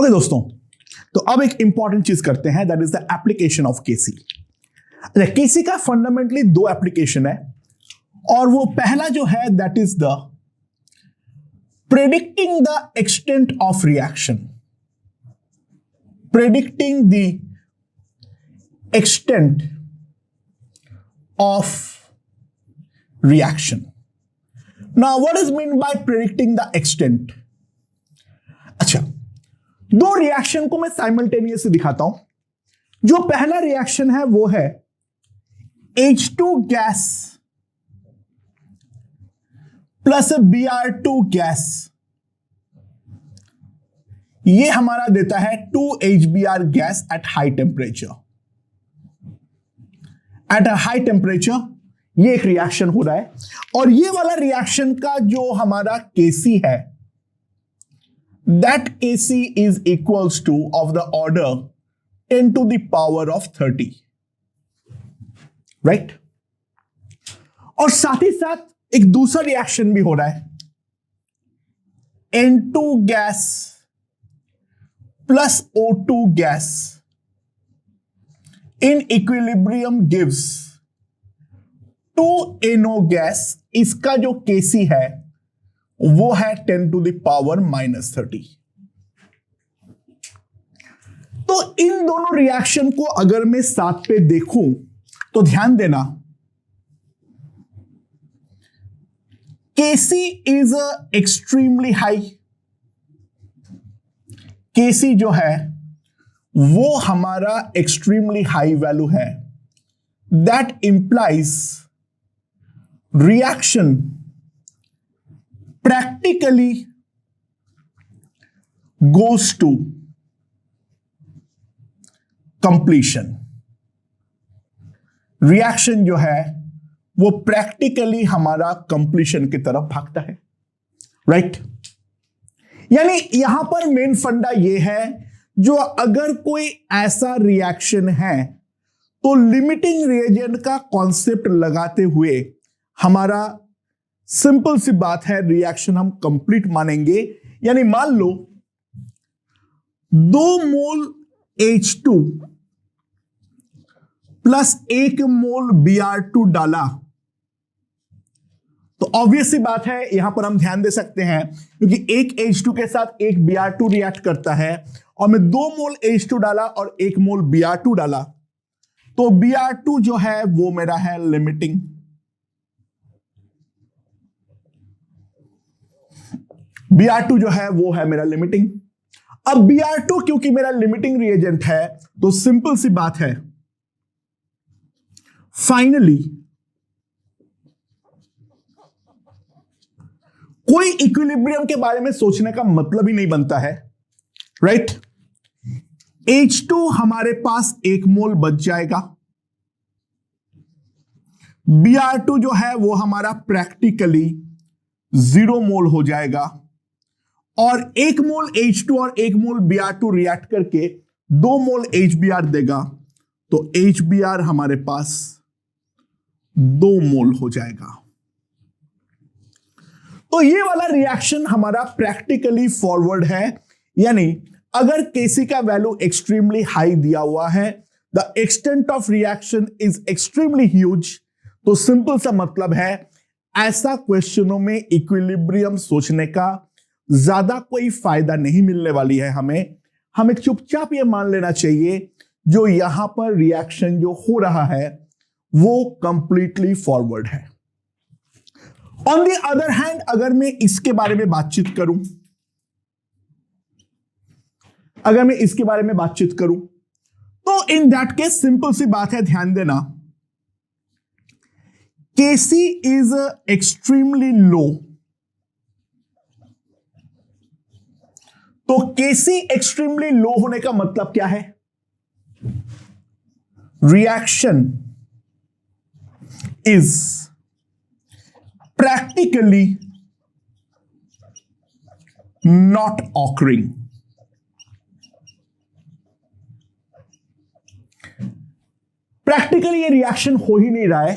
Okay दोस्तों, तो अब एक इंपॉर्टेंट चीज करते हैं, that is the application of KC. अच्छा, केसी का फंडामेंटली दो एप्लीकेशन है और वो पहला जो है that is the predicting the extent of reaction, predicting the extent of reaction. Now what is mean by predicting the extent? अच्छा, दो रिएक्शन को मैं साइमल्टेनियसली दिखाता हूं। जो पहला रिएक्शन है वो है H2 gas plus Br2 gas, ये हमारा देता है 2HBr gas at high temperature. At a high temperature ये एक रिएक्शन हो रहा है और ये वाला रिएक्शन का जो हमारा Kc है, that Kc is equals to of the order 10 to the power of 30, right? और साथ ही साथ एक दूसरा रिएक्शन भी हो रहा है, N2 gas plus O2 gas in equilibrium gives 2NO gas. इसका जो Kc है वो है 10 to the power -30। तो इन दोनों रिएक्शन को अगर मैं साथ पे देखूं तो ध्यान देना, Kc is extremely high. Kc जो है वो हमारा एक्सट्रीमली हाई वैल्यू है। That implies reaction practically goes to completion। Reaction जो है वो प्रैक्टिकली हमारा कंप्लीशन की तरफ भागता है, राइट? यानी यहां पर मेन फंडा ये है, जो अगर कोई ऐसा रिएक्शन है तो लिमिटिंग रिएजेंट का कॉन्सेप्ट लगाते हुए हमारा सिंपल सी बात है, रिएक्शन हम कंप्लीट मानेंगे। यानी मान लो 2 मोल H2 प्लस 1 मोल Br2 डाला तो ऑब्वियस सी बात है यहां पर हम ध्यान दे सकते हैं, क्योंकि एक H2 के साथ एक Br2 रिएक्ट करता है और मैं 2 मोल H2 डाला और 1 मोल Br2 डाला तो Br2 जो है वो मेरा है लिमिटिंग। Br2 जो है वो है मेरा लिमिटिंग। अब Br2 क्योंकि मेरा लिमिटिंग रिएजेंट है तो सिंपल सी बात है, फाइनली कोई इक्विलिब्रियम के बारे में सोचने का मतलब ही नहीं बनता है, राइट? H2 हमारे पास 1 मोल बच जाएगा, Br2 जो है वो हमारा प्रैक्टिकली 0 मोल हो जाएगा और 1 मोल H2 और 1 मोल Br2 रिएक्ट करके 2 मोल HBr देगा तो HBr हमारे पास 2 मोल हो जाएगा। तो ये वाला रिएक्शन हमारा प्रैक्टिकली फॉरवर्ड है। यानी अगर Kc का वैल्यू एक्सट्रीमली हाई दिया हुआ है, the extent of reaction is extremely huge, तो सिंपल सा मतलब है ऐसा क्वेश्चनों में इक्विलिब्रियम सोचने का ज्यादा कोई फायदा नहीं मिलने वाली है। हमें चुपचाप ये मान लेना चाहिए जो यहां पर रिएक्शन जो हो रहा है वो कंप्लीटली फॉरवर्ड है। ऑन द अदर हैंड अगर मैं इसके बारे में बातचीत करूं तो इन दैट केस सिंपल सी बात है, ध्यान देना, Kc इज एक्सट्रीमली लो। तो Kc एक्सट्रीमली लो होने का मतलब क्या है? Reaction is practically not occurring. Practically ये रिएक्शन हो ही नहीं रहा है।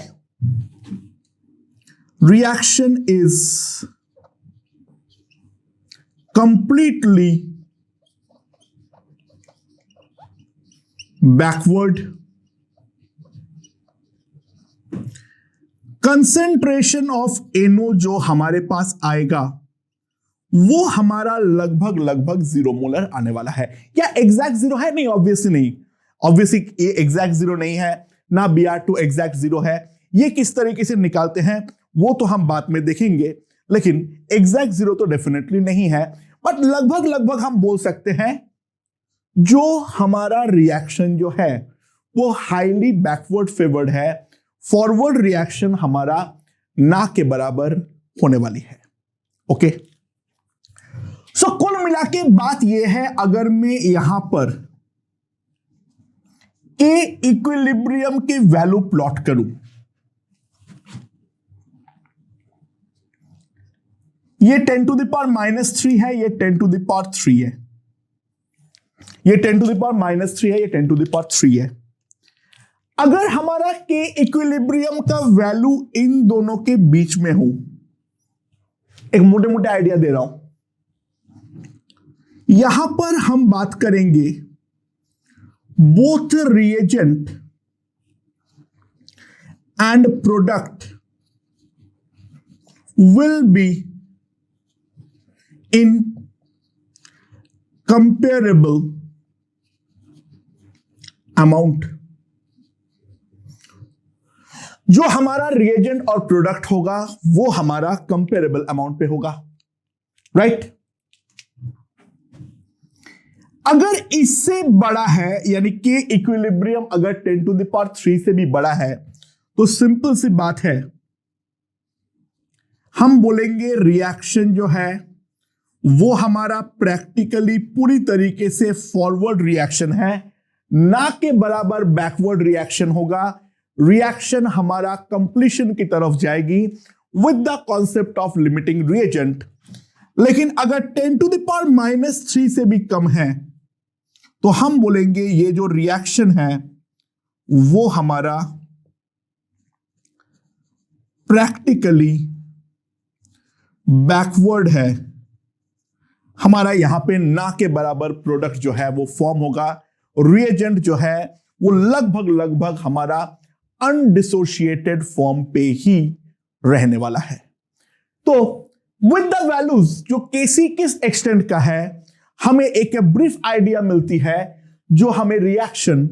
Reaction is completely backward, concentration of NO जो हमारे पास आएगा वो हमारा लगभग लगभग 0 मोलर आने वाला है। क्या एग्जैक्ट 0 है? नहीं, ऑब्वियसली नहीं। ऑब्वियसली ये एग्जैक्ट 0 नहीं है, ना Br2 एग्जैक्ट 0 है। ये किस तरीके से निकालते हैं वो तो हम बाद में देखेंगे, लेकिन एग्जैक्ट 0 तो डेफिनेटली नहीं है, बट लगभग लगभग हम बोल सकते हैं जो हमारा रिएक्शन जो है वो हाईली बैकवर्ड फेवर्ड है, फॉरवर्ड रिएक्शन हमारा ना के बराबर होने वाली है। ओके, सो कुल मिला के बात यह है, अगर मैं यहां पर के इक्विलिब्रियम की वैल्यू प्लॉट करूं, ये 10 to the power -3 है, ये 10 to the power 3 है, ये 10 to the power -3 है, ये 10 to the power 3 है। अगर हमारा के इक्विलिब्रियम का वैल्यू इन दोनों के बीच में हो, एक मोटे मोटे आइडिया दे रहा हूं, यहां पर हम बात करेंगे both reagent and product will be in comparable amount. जो हमारा रिएजेंट और प्रोडक्ट होगा वो हमारा कंपेरेबल अमाउंट पे होगा, राइट? अगर इससे बड़ा है, यानी के इक्विलिब्रियम अगर 10 to the power 3 से भी बड़ा है, तो सिंपल सी बात है, हम बोलेंगे रिएक्शन जो है वो हमारा प्रैक्टिकली पूरी तरीके से फॉरवर्ड रिएक्शन है, ना के बराबर बैकवर्ड रिएक्शन होगा। रिएक्शन हमारा कंप्लीशन की तरफ जाएगी with the concept of limiting reagent. लेकिन अगर 10 to the power -3 से भी कम है तो हम बोलेंगे ये जो रिएक्शन है वो हमारा प्रैक्टिकली बैकवर्ड है। हमारा यहां पे ना के बराबर प्रोडक्ट जो है वो फॉर्म होगा, रिएजेंट जो है वो लगभग लगभग हमारा अनडिसोशिएटेड फॉर्म पे ही रहने वाला है। तो विद द वैल्यूज जो केसी किस एक्सटेंट का है, हमें एक ब्रीफ आइडिया मिलती है जो हमें रिएक्शन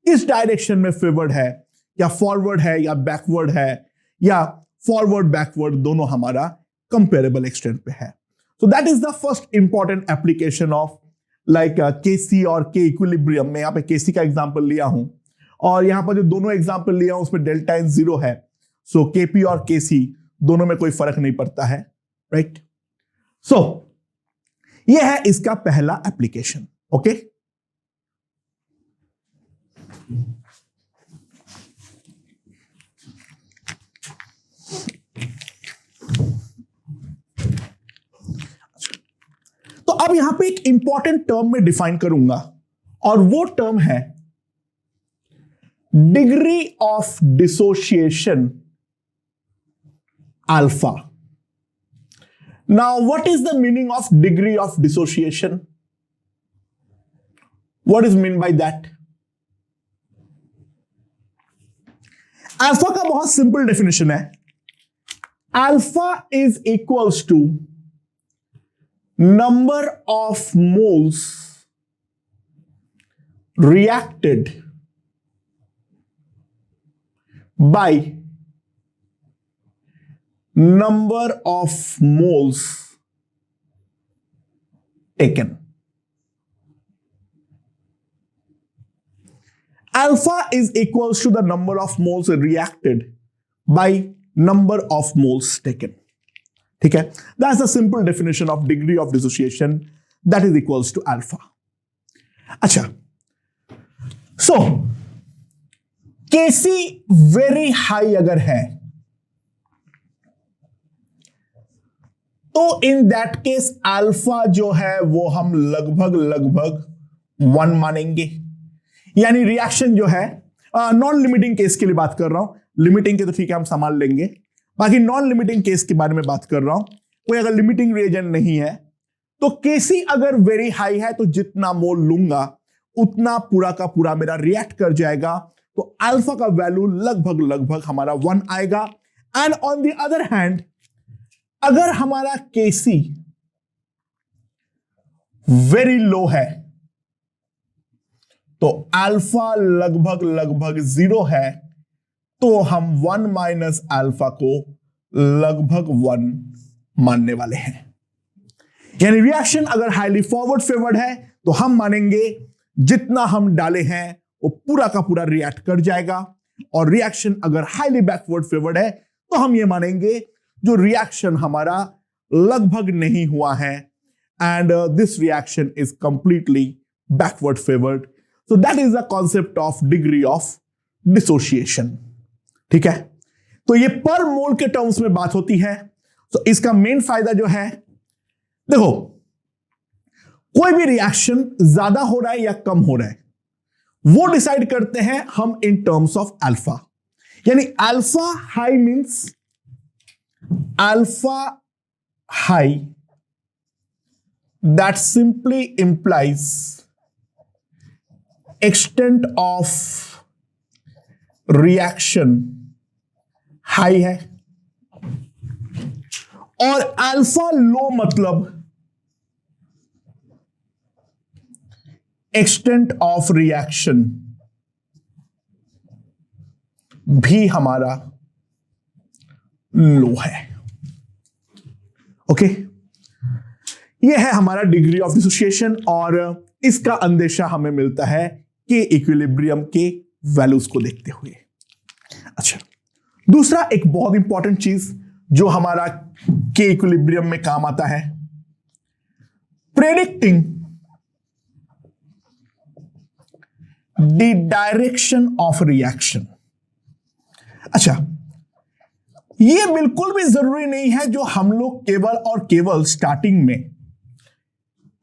किस डायरेक्शन में फेवर्ड है, या फॉरवर्ड है या बैकवर्ड है, या फॉरवर्ड बैकवर्ड दोनों हमारा कंपेरेबल एक्सटेंट पे है। So that is the first important application of like KC और के इक्विलिब्रियम में। यहां पे केसी का एग्जांपल लिया हूं और यहां पर जो दोनों एग्जांपल लिया हूं उसमें डेल्टा इन 0 है, सो केपी और केसी दोनों में कोई फर्क नहीं पड़ता है, राइट? सो यह है इसका पहला एप्लीकेशन। ओके, तो अब यहां पे एक इंपॉर्टेंट टर्म में डिफाइन करूंगा और वो टर्म है degree of dissociation alpha. Now, what is the meaning of degree of dissociation? What is meant by that? Alpha का बहुत सिंपल डेफिनेशन है, alpha is equals to number of moles reacted by number of moles taken. Alpha is equals to the number of moles reacted by number of moles taken. ठीक है, that's the simple definition of degree of dissociation, that is equals to alpha. अच्छा, so Kc very high अगर है तो in that case alpha जो है वो हम लगभग लगभग 1 मानेंगे, यानी रिएक्शन जो है नॉन लिमिटिंग केस के लिए बात कर रहा हूं, लिमिटिंग के तो ठीक है हम संभाल लेंगे, बाकी नॉन लिमिटिंग केस के बारे में बात कर रहा हूं। कोई अगर लिमिटिंग रिएजेंट नहीं है तो केसी अगर वेरी हाई है तो जितना मोल लूंगा उतना पूरा का पूरा मेरा रिएक्ट कर जाएगा, तो अल्फा का वैल्यू लगभग लगभग हमारा 1 आएगा। And on the other hand अगर हमारा केसी वेरी लो है तो अल्फा लगभग लगभग 0 है, तो हम 1 माइनस अल्फा को लगभग 1 मानने वाले हैं। यानी रिएक्शन अगर हाईली फॉरवर्ड फेवर्ड है तो हम मानेंगे जितना हम डाले हैं वो पूरा का पूरा रिएक्ट कर जाएगा, और रिएक्शन अगर हाईली बैकवर्ड फेवर्ड है तो हम ये मानेंगे जो रिएक्शन हमारा लगभग नहीं हुआ है, and this reaction is completely backward favoured. So that is the concept of degree of dissociation. ठीक है, तो ये पर मोल के टर्म्स में बात होती है। तो इसका मेन फायदा जो है, देखो कोई भी रिएक्शन ज्यादा हो रहा है या कम हो रहा है वो डिसाइड करते हैं हम इन टर्म्स ऑफ अल्फा। यानी alpha high means alpha high, that simply implies extent of reaction high है, और अल्फा लो मतलब एक्सटेंट ऑफ रिएक्शन भी हमारा लो है। ओके, ये है हमारा डिग्री ऑफ डिसोसिएशन, और इसका अंदेशा हमें मिलता है के इक्विलिब्रियम के वैल्यूज को देखते हुए। अच्छा, दूसरा एक बहुत इंपॉर्टेंट चीज जो हमारा के इक्विलिब्रियम में काम आता है, predicting the direction of reaction. अच्छा, यह बिल्कुल भी जरूरी नहीं है जो हम लोग केवल और केवल स्टार्टिंग में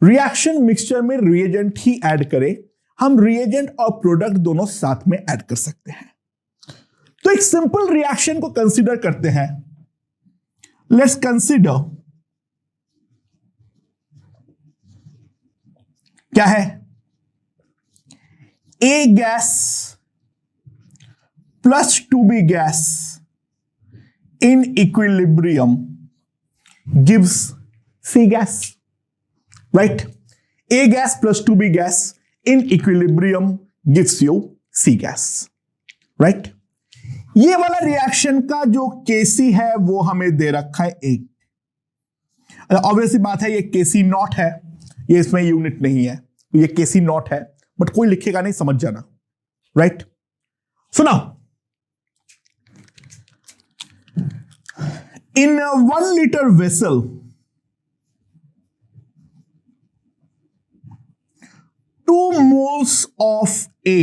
रिएक्शन मिक्सचर में रिएजेंट ही ऐड करें, हम रिएजेंट और प्रोडक्ट दोनों साथ में ऐड कर सकते हैं। तो एक सिंपल रिएक्शन को कंसीडर करते हैं। लेट्स कंसीडर, क्या है, A gas plus 2B gas in equilibrium gives C gas, right? A gas plus 2B gas in equilibrium gives you C gas, right? ये वाला रिएक्शन का जो Kc है वो हमें दे रखा है 8। ऑब्वियसली बात है ये Kc नॉट है, ये इसमें यूनिट नहीं है, ये Kc नॉट है, बट कोई लिखेगा नहीं, समझ जाना, राइट? सुना, इन 1 liter vessel, 2 moles of A,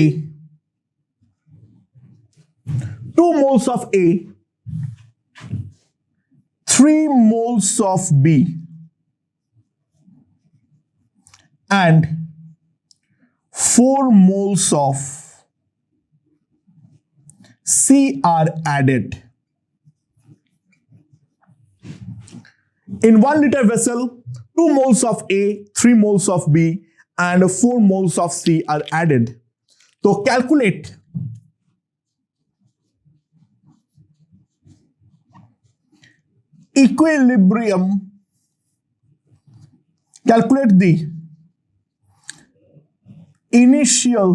2 moles of A, 3 moles of B, and 4 moles of C are added. In 1 liter vessel, 2 moles of A, 3 moles of B, and 4 moles of C are added. So calculate equilibrium, calculate the initial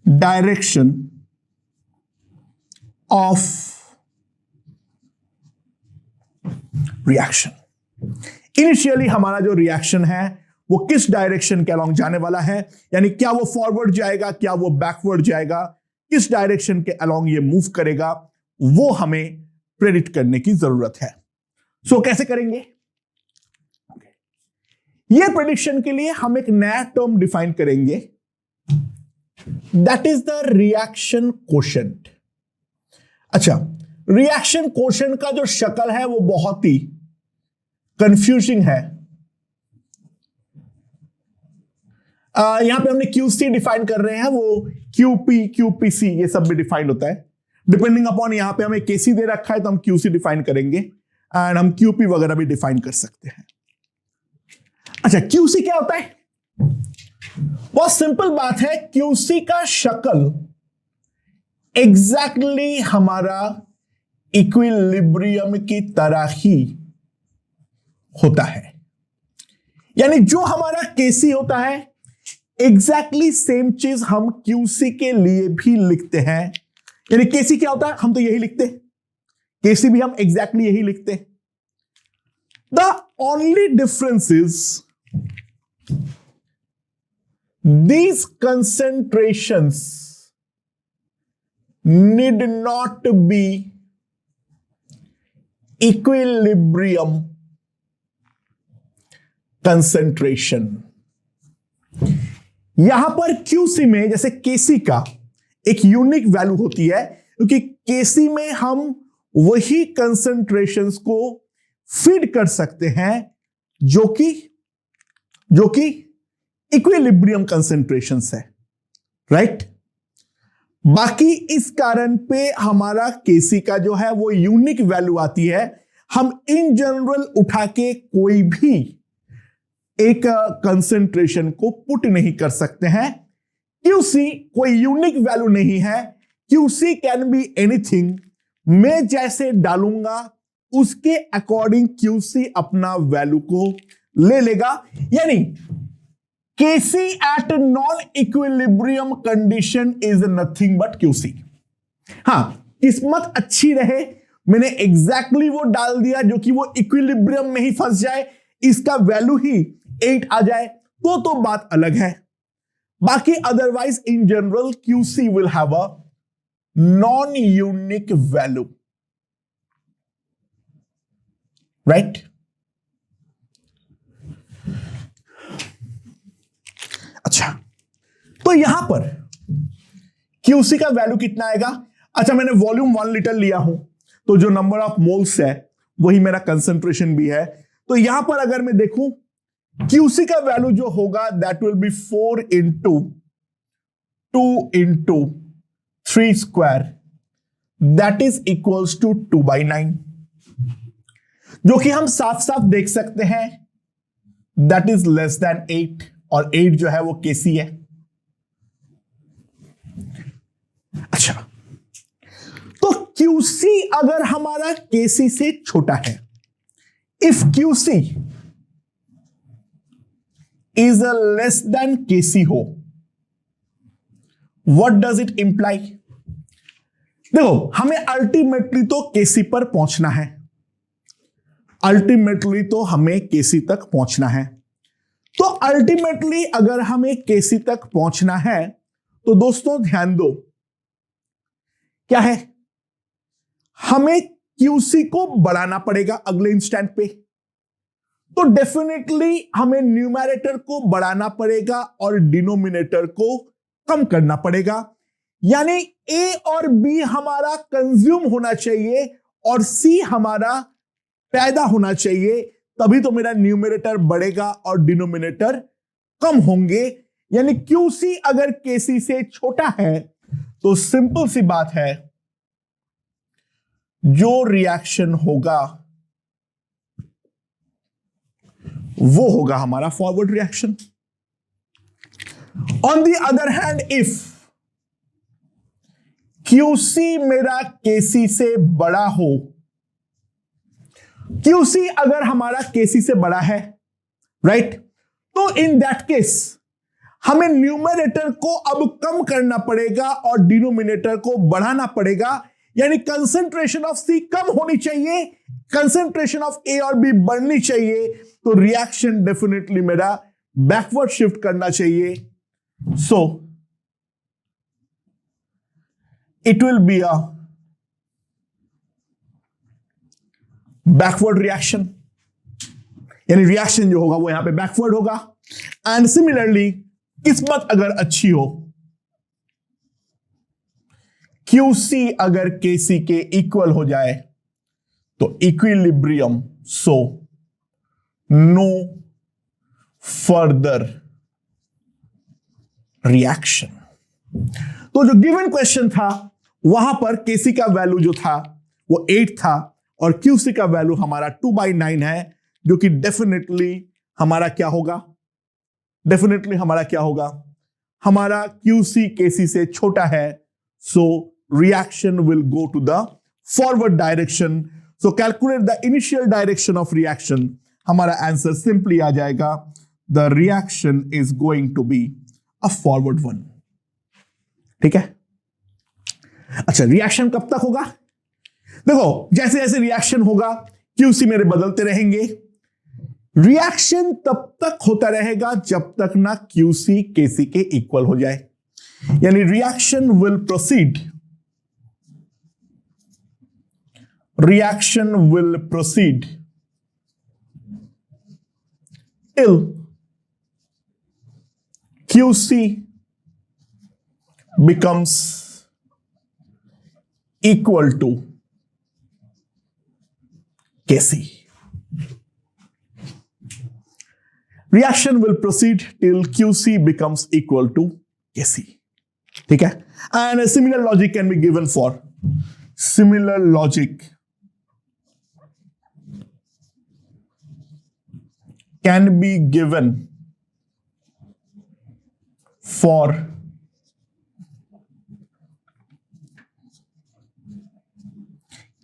direction of reaction. Initially हमारा जो reaction है वो किस direction के along जाने वाला है, यानी क्या वो फॉरवर्ड जाएगा, क्या वो बैकवर्ड जाएगा, किस डायरेक्शन के अलोंग ये मूव करेगा, वो हमें प्रेडिक्ट करने की जरूरत है। सो कैसे करेंगे? ये प्रेडिक्शन के लिए हम एक नया टर्म डिफाइन करेंगे, that is the reaction quotient. अच्छा, रिएक्शन कोशेंट का जो शक्ल है वो बहुत ही कंफ्यूजिंग है। यहां पे हमने QC डिफाइन कर रहे हैं, वो QP, QPC ये सब भी डिफाइन होता है डिपेंडिंग अपॉन, यहां पे हमें KC दे रखा है तो हम QC डिफाइन करेंगे, एंड हम QP वगैरह भी डिफाइन कर सकते हैं। अच्छा, QC क्या होता है? बहुत सिंपल बात है, क्यूसी का शक्ल एग्जैक्टली हमारा इक्विलिब्रियम की तरह ही होता है। यानी जो हमारा केसी होता है एग्जैक्टली सेम चीज हम क्यूसी के लिए भी लिखते हैं। यानी केसी क्या होता है, हम तो यही लिखते, केसी भी हम एग्जैक्टली यही लिखते। The only difference is these concentrations need not be equilibrium concentration। यहां पर क्यूसी में जैसे केसी का एक यूनिक वैल्यू होती है, क्योंकि केसी में हम वही कंसंट्रेशंस को फीड कर सकते हैं जो कि इक्विलिब्रियम कंसेंट्रेशंस है, राइट। बाकी इस कारण पे हमारा केसी का जो है वो यूनिक वैल्यू आती है। हम इन जनरल उठा के कोई भी एक कंसेंट्रेशन को पुट नहीं कर सकते हैं। क्यूसी कोई यूनिक वैल्यू नहीं है, क्यूसी कैन बी एनीथिंग। मैं जैसे डालूंगा उसके अकॉर्डिंग क्यूसी अपना वैल्यू को ले लेगा। यानी Kc at non-equilibrium condition is nothing but Qc। हां, किस्मत अच्छी रहे, मैंने एग्जैक्टली वो डाल दिया जो कि वो इक्विलिब्रियम में ही फंस जाए, इसका वैल्यू ही 8 आ जाए तो बात अलग है। बाकी otherwise in general Qc will have a non-unique value, right? अच्छा, तो यहां पर क्यूसी का वैल्यू कितना आएगा। अच्छा, मैंने वॉल्यूम 1 लीटर लिया हूं तो जो नंबर ऑफ मोल्स है वही मेरा कंसंट्रेशन भी है। तो यहां पर अगर मैं देखूं क्यूसी का वैल्यू जो होगा that will be 4 into 2 into 3 square, that is equals to 2/9, जो कि हम साफ साफ देख सकते हैं दैट इज लेस देन 8, और 8 जो है वो केसी है। अच्छा, तो क्यूसी अगर हमारा केसी से छोटा है, if QC is a less than KC हो, व्हाट डज इट इंप्लाई। देखो, हमें अल्टीमेटली तो केसी पर पहुंचना है, अल्टीमेटली तो हमें केसी तक पहुंचना है। तो अल्टीमेटली अगर हमें केसी तक पहुंचना है तो दोस्तों ध्यान दो, क्या है, हमें क्यूसी को बढ़ाना पड़ेगा अगले इंस्टेंट पे। तो डेफिनेटली हमें न्यूमरेटर को बढ़ाना पड़ेगा और डिनोमिनेटर को कम करना पड़ेगा। यानी ए और बी हमारा कंज्यूम होना चाहिए और सी हमारा पैदा होना चाहिए, तभी तो मेरा न्यूमरेटर बढ़ेगा और डिनोमिनेटर कम होंगे। यानी क्यूसी अगर केसी से छोटा है तो सिंपल सी बात है, जो रिएक्शन होगा वो होगा हमारा forward reaction. On the other hand, if QC मेरा केसी से बड़ा हो, क्यूसी अगर हमारा केसी से बड़ा है, राइट, तो इन दैट केस हमें न्यूमरेटर को अब कम करना पड़ेगा और डिनोमिनेटर को बढ़ाना पड़ेगा। यानी कंसंट्रेशन ऑफ सी कम होनी चाहिए, कंसंट्रेशन ऑफ ए और बी बढ़नी चाहिए, तो रिएक्शन डेफिनेटली मेरा बैकवर्ड शिफ्ट करना चाहिए। So it will be a backward reaction, यानी रिएक्शन जो होगा वो यहां पे बैकवर्ड होगा। एंड सिमिलरली किस्मत अगर अच्छी हो, क्यूसी अगर केसी के इक्वल हो जाए तो equilibrium, so no further reaction. तो जो गिवन क्वेश्चन था वहां पर केसी का वैल्यू जो था वो 8 था और क्यूसी का वैल्यू हमारा 2/9 है, जो कि डेफिनेटली हमारा क्या होगा, डेफिनेटली हमारा क्या होगा, हमारा QC KC से छोटा है, so reaction will go to the forward direction. So calculate the initial direction of reaction. हमारा आंसर सिंपली आ जाएगा, the reaction is going to be a forward one. ठीक है? अच्छा, रिएक्शन कब तक होगा? देखो, जैसे जैसे रिएक्शन होगा QC मेरे बदलते रहेंगे। रिएक्शन तब तक होता रहेगा जब तक ना QC KC के इक्वल हो जाए, यानी reaction will proceed, reaction will proceed till QC becomes equal to KC. Reaction will proceed till QC becomes equal to KC. ठीक है? And a similar logic can be given for similar logic can be given for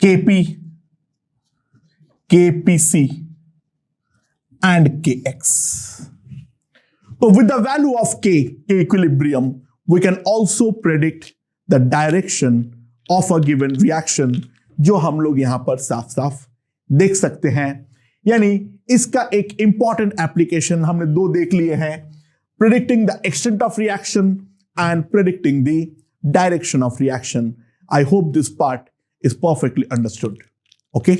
KP, KPC and KX. So with the value of K equilibrium, we can also predict the direction of a given reaction, जो हम लोग यहां पर साफ साफ देख सकते हैं। यानी इसका एक इंपॉर्टेंट एप्लीकेशन हमने दो देख लिए हैं, predicting the extent of reaction and predicting the direction of reaction. I hope this part is perfectly understood. Okay.